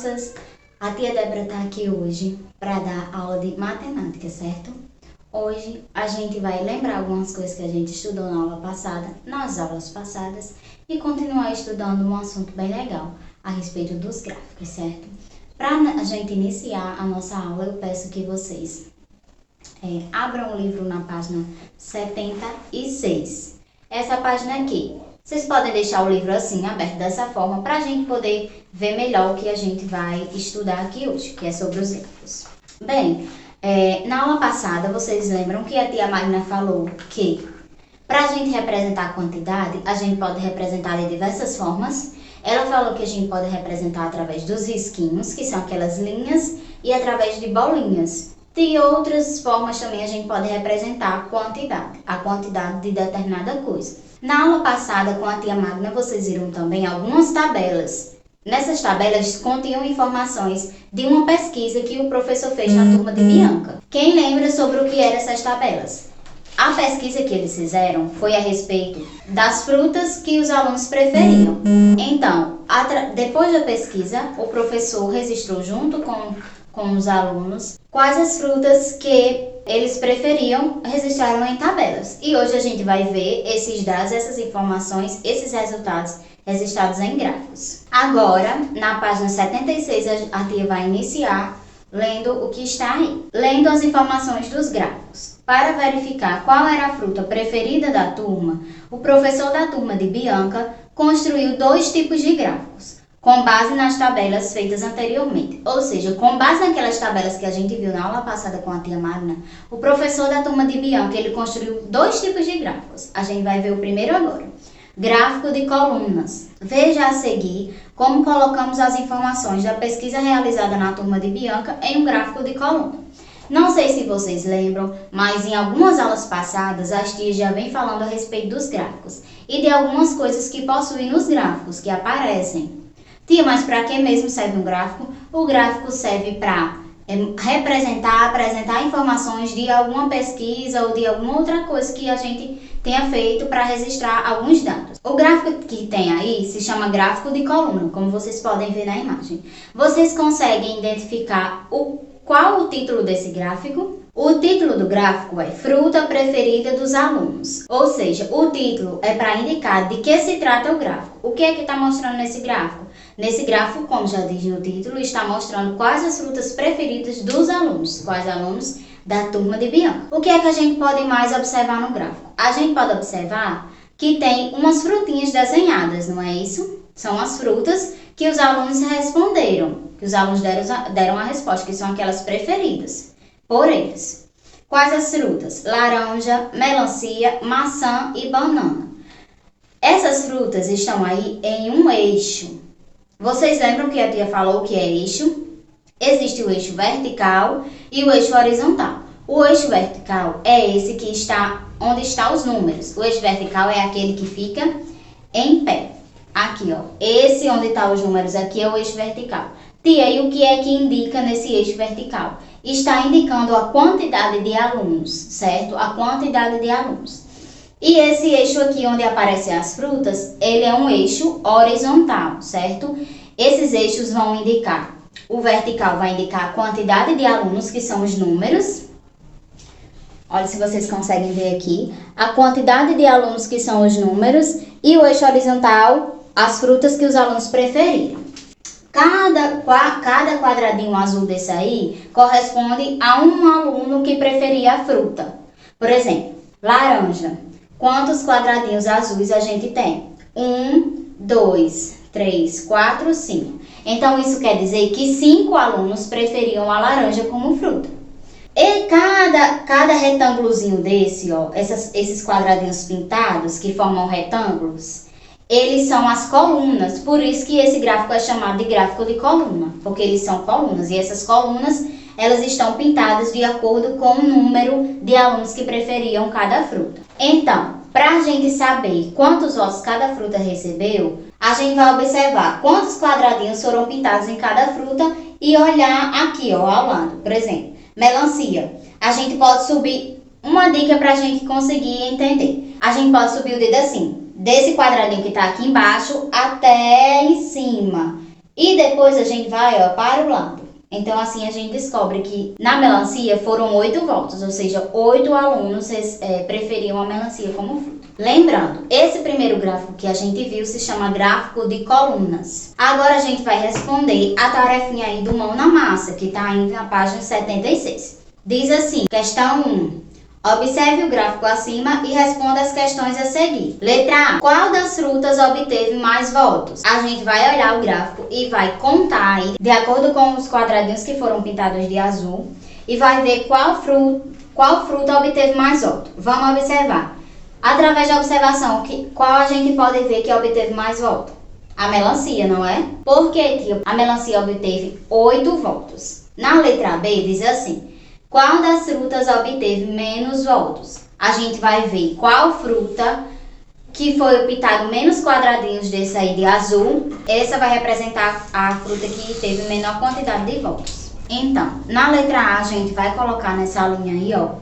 crianças, a tia Débora está aqui hoje para dar aula de matemática, certo? Hoje a gente vai lembrar algumas coisas que a gente estudou na aula passada, nas aulas passadas, e continuar estudando um assunto bem legal a respeito dos gráficos, certo? Para a gente iniciar a nossa aula, eu peço que vocês abram o livro na página 76. Essa página aqui. Vocês podem deixar o livro assim, aberto dessa forma, para a gente poder ver melhor o que a gente vai estudar aqui hoje, que é sobre os gráficos. Bem, na aula passada, vocês lembram que a tia Magna falou que para a gente representar a quantidade, a gente pode representar de diversas formas. Ela falou que a gente pode representar através dos risquinhos, que são aquelas linhas, e através de bolinhas. De outras formas também a gente pode representar a quantidade de determinada coisa. Na aula passada com a tia Magna vocês viram também algumas tabelas. Nessas tabelas continham informações de uma pesquisa que o professor fez na turma de Bianca. Quem lembra sobre o que eram essas tabelas? A pesquisa que eles fizeram foi a respeito das frutas que os alunos preferiam. Então, depois da pesquisa, o professor registrou junto com os alunos quais as frutas que eles preferiam, registraram em tabelas. E hoje a gente vai ver esses dados, essas informações, esses resultados registrados em gráficos. Agora, na página 76, a tia vai iniciar lendo o que está aí. Lendo as informações dos gráficos. Para verificar qual era a fruta preferida da turma, o professor da turma de Bianca construiu dois tipos de gráficos, com base nas tabelas feitas anteriormente. Ou seja, com base naquelas tabelas que a gente viu na aula passada com a tia Magna, o professor da turma de Bianca, ele construiu dois tipos de gráficos. A gente vai ver o primeiro agora. Gráfico de colunas. Veja a seguir como colocamos as informações da pesquisa realizada na turma de Bianca em um gráfico de coluna. Não sei se vocês lembram, mas em algumas aulas passadas as tias já vêm falando a respeito dos gráficos e de algumas coisas que possuem nos gráficos, que aparecem. Tia, mas para que mesmo serve um gráfico? O gráfico serve para apresentar informações de alguma pesquisa ou de alguma outra coisa que a gente tenha feito para registrar alguns dados. O gráfico que tem aí se chama gráfico de coluna, como vocês podem ver na imagem. Vocês conseguem identificar qual o título desse gráfico? O título do gráfico é Fruta Preferida dos Alunos. Ou seja, o título é para indicar de que se trata o gráfico. O que é que está mostrando nesse gráfico? Nesse gráfico, como já diz no título, está mostrando quais as frutas preferidas dos alunos, quais alunos da turma de Bianca. O que é que a gente pode mais observar no gráfico? A gente pode observar que tem umas frutinhas desenhadas, não é isso? São as frutas que os alunos responderam, que os alunos deram a resposta, que são aquelas preferidas por eles. Quais as frutas? Laranja, melancia, maçã e banana. Essas frutas estão aí em um eixo. Vocês lembram que a tia falou que é eixo? Existe o eixo vertical e o eixo horizontal. O eixo vertical é esse que está onde estão os números. O eixo vertical é aquele que fica em pé. Aqui, ó. Esse onde estão os números aqui é o eixo vertical. Tia, e o que é que indica nesse eixo vertical? Está indicando a quantidade de alunos, certo? A quantidade de alunos. E esse eixo aqui onde aparecem as frutas, ele é um eixo horizontal, certo? Esses eixos vão indicar, o vertical vai indicar a quantidade de alunos, que são os números. Olha se vocês conseguem ver aqui. A quantidade de alunos, que são os números. E o eixo horizontal, as frutas que os alunos preferiram. Cada quadradinho azul desse aí corresponde a um aluno que preferia a fruta. Por exemplo, laranja. Quantos quadradinhos azuis a gente tem? 1, 2, 3, 4, 5. Então, isso quer dizer que 5 alunos preferiam a laranja como fruta. E cada retângulozinho desse, ó, esses quadradinhos pintados que formam retângulos, eles são as colunas. Por isso que esse gráfico é chamado de gráfico de coluna, porque eles são colunas. E essas colunas, elas estão pintadas de acordo com o número de alunos que preferiam cada fruta. Então, para a gente saber quantos votos cada fruta recebeu, a gente vai observar quantos quadradinhos foram pintados em cada fruta e olhar aqui, ó, ao lado. Por exemplo, melancia. A gente pode subir, uma dica para a gente conseguir entender. A gente pode subir o dedo assim, desse quadradinho que está aqui embaixo até em cima. E depois a gente vai, ó, para o lado. Então, assim, a gente descobre que na melancia foram 8 votos, ou seja, 8 alunos preferiam a melancia como fruta. Lembrando, esse primeiro gráfico que a gente viu se chama gráfico de colunas. Agora a gente vai responder a tarefinha aí do mão na massa, que está aí na página 76. Diz assim, questão 1. Observe o gráfico acima e responda as questões a seguir. Letra A. Qual das frutas obteve mais votos? A gente vai olhar o gráfico e vai contar aí, de acordo com os quadradinhos que foram pintados de azul, e vai ver qual fruta obteve mais votos. Vamos observar. Através da observação, qual a gente pode ver que obteve mais votos? A melancia, não é? Porque, tia, a melancia obteve 8 votos. Na letra B diz assim. Qual das frutas obteve menos votos? A gente vai ver qual fruta que foi pintado menos quadradinhos desse aí de azul. Essa vai representar a fruta que teve menor quantidade de votos. Então, na letra A a gente vai colocar nessa linha aí, ó,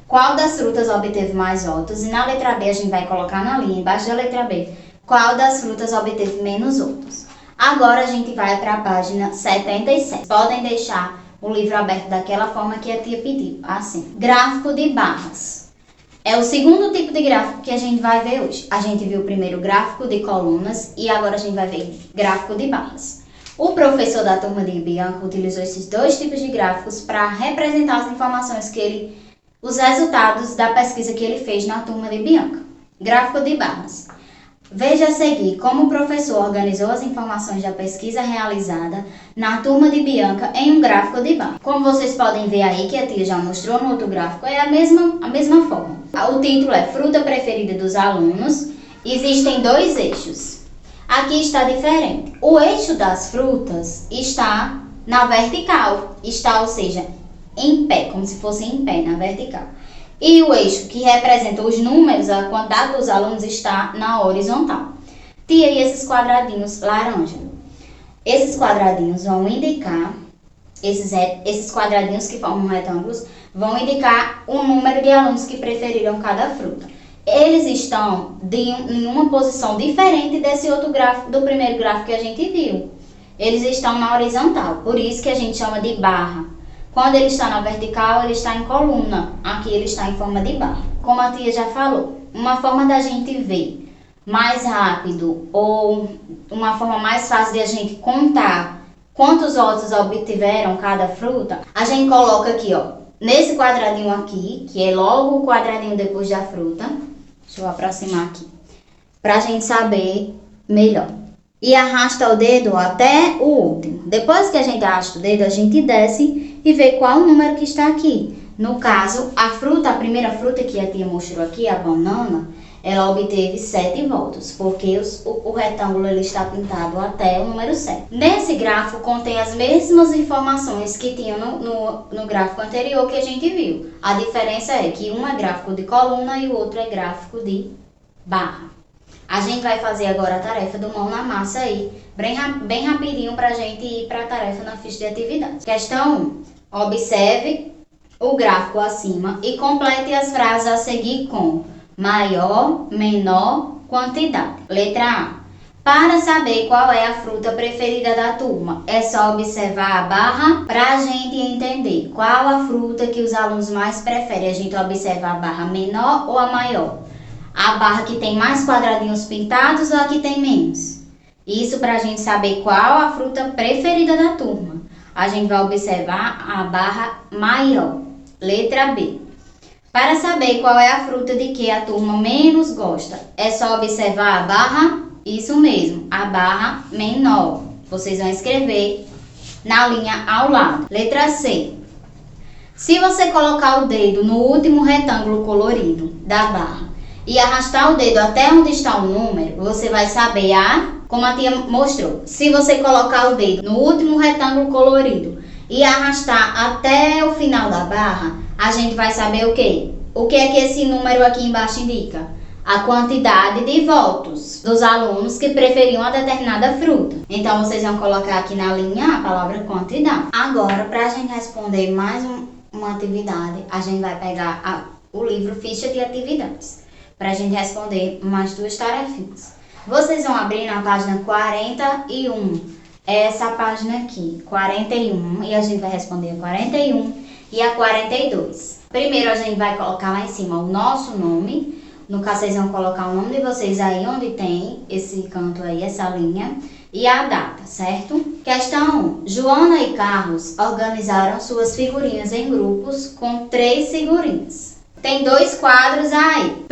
qual das frutas obteve mais votos. E na letra B a gente vai colocar na linha, embaixo da letra B, qual das frutas obteve menos votos. Agora a gente vai para a página 77. Podem deixar o livro aberto daquela forma que a tia pediu, assim. Gráfico de barras. É o segundo tipo de gráfico que a gente vai ver hoje. A gente viu primeiro gráfico de colunas e agora a gente vai ver gráfico de barras. O professor da turma de Bianca utilizou esses dois tipos de gráficos para representar as informações os resultados da pesquisa que ele fez na turma de Bianca. Gráfico de barras. Veja a seguir como o professor organizou as informações da pesquisa realizada na turma de Bianca em um gráfico de barra. Como vocês podem ver aí, que a tia já mostrou no outro gráfico, é a mesma forma. O título é Fruta Preferida dos Alunos. Existem 2 eixos. Aqui está diferente. O eixo das frutas está na vertical. Ou seja, em pé, como se fosse em pé, na vertical. E o eixo que representa os números, a quantidade dos alunos, está na horizontal. Tia, e esses quadradinhos laranja? Esses quadradinhos vão indicar, esses quadradinhos que formam retângulos, vão indicar o número de alunos que preferiram cada fruta. Eles estão em uma posição diferente desse outro gráfico, do primeiro gráfico que a gente viu. Eles estão na horizontal, por isso que a gente chama de barra. Quando ele está na vertical, ele está em coluna. Aqui ele está em forma de barra. Como a tia já falou, uma forma da gente ver mais rápido ou uma forma mais fácil de a gente contar quantos votos obtiveram cada fruta, a gente coloca aqui, ó, nesse quadradinho aqui, que é logo o quadradinho depois da fruta. Deixa eu aproximar aqui, para a gente saber melhor. E arrasta o dedo até o último. Depois que a gente arrasta o dedo, a gente desce e vê qual o número que está aqui. No caso, a primeira fruta que a tia mostrou aqui, a banana, ela obteve 7 votos, porque o retângulo ele está pintado até o número 7. Nesse gráfico contém as mesmas informações que tinha no gráfico anterior que a gente viu. A diferença é que um é gráfico de coluna e o outro é gráfico de barra. A gente vai fazer agora a tarefa do mão na massa aí, bem rapidinho para a gente ir para a tarefa na ficha de atividades. Questão 1. Observe o gráfico acima e complete as frases a seguir com maior, menor, quantidade. Letra A. Para saber qual é a fruta preferida da turma, é só observar a barra para a gente entender qual a fruta que os alunos mais preferem. A gente observa a barra menor ou a maior. A barra que tem mais quadradinhos pintados ou a que tem menos? Isso para a gente saber qual a fruta preferida da turma. A gente vai observar a barra maior. Letra B. Para saber qual é a fruta de que a turma menos gosta, é só observar a barra, isso mesmo, a barra menor. Vocês vão escrever na linha ao lado. Letra C. Se você colocar o dedo no último retângulo colorido da barra e arrastar o dedo até onde está o número, você vai saber como a tia mostrou. Se você colocar o dedo no último retângulo colorido e arrastar até o final da barra, a gente vai saber o quê? O que é que esse número aqui embaixo indica? A quantidade de votos dos alunos que preferiam uma determinada fruta. Então, vocês vão colocar aqui na linha a palavra quantidade. Agora, para a gente responder mais uma atividade, a gente vai pegar o livro Ficha de Atividades, para a gente responder mais 2 tarefinhas. Vocês vão abrir na página 41. é essa página aqui, 41, e a gente vai responder a 41 e a 42. Primeiro a gente vai colocar lá em cima o nosso nome. No caso, vocês vão colocar o nome de vocês aí onde tem esse canto aí, essa linha, e a data, certo? Questão 1. Joana e Carlos organizaram suas figurinhas em grupos com 3 figurinhas. Tem 2 quadros aí.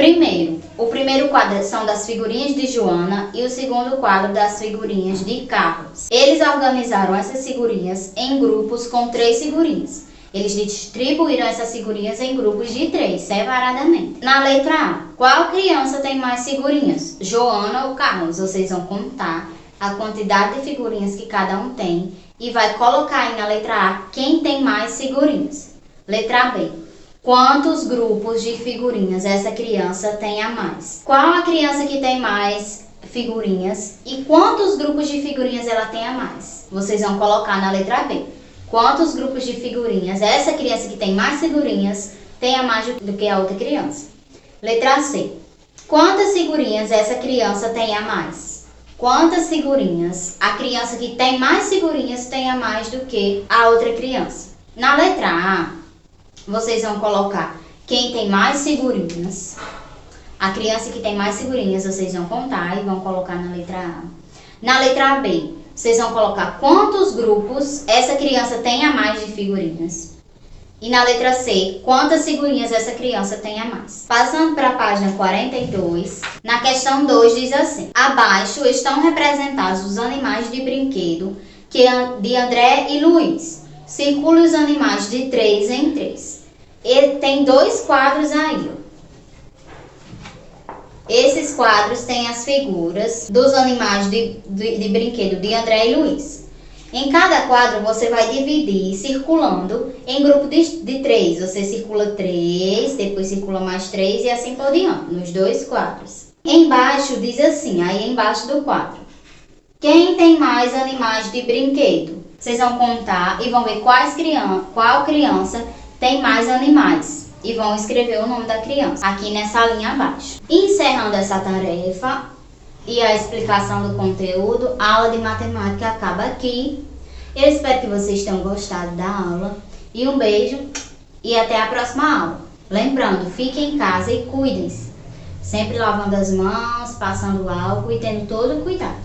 O primeiro quadro são das figurinhas de Joana e o segundo quadro das figurinhas de Carlos. Eles organizaram essas figurinhas em grupos com 3 figurinhas. Eles distribuíram essas figurinhas em grupos de 3, separadamente. Na letra A, qual criança tem mais figurinhas? Joana ou Carlos? Vocês vão contar a quantidade de figurinhas que cada um tem e vai colocar aí na letra A quem tem mais figurinhas. Letra B, quantos grupos de figurinhas essa criança tem a mais? Qual a criança que tem mais figurinhas e quantos grupos de figurinhas ela tem a mais? Vocês vão colocar na letra B. Quantos grupos de figurinhas essa criança que tem mais figurinhas tem a mais do que a outra criança? Letra C. Quantas figurinhas essa criança tem a mais? Quantas figurinhas a criança que tem mais figurinhas tem a mais do que a outra criança? Na letra A, vocês vão colocar quem tem mais figurinhas. A criança que tem mais figurinhas vocês vão contar e vão colocar na letra A. Na letra B, vocês vão colocar quantos grupos essa criança tem a mais de figurinhas. E na letra C, quantas figurinhas essa criança tem a mais. Passando para a página 42, na questão 2 diz assim: abaixo estão representados os animais de brinquedo de André e Luiz. Circule os animais de 3 em 3. Ele tem 2 quadros aí, ó. Esses quadros têm as figuras dos animais de brinquedo de André e Luiz. Em cada quadro você vai dividir circulando em grupo de 3. Você circula 3, depois circula mais 3 e assim por diante, nos 2 quadros. Embaixo diz assim, aí embaixo do quadro: quem tem mais animais de brinquedo? Vocês vão contar e vão ver qual criança tem mais animais. E vão escrever o nome da criança aqui nessa linha abaixo. Encerrando essa tarefa e a explicação do conteúdo, a aula de matemática acaba aqui. Eu espero que vocês tenham gostado da aula. E um beijo e até a próxima aula. Lembrando, fiquem em casa e cuidem-se. Sempre lavando as mãos, passando álcool e tendo todo o cuidado.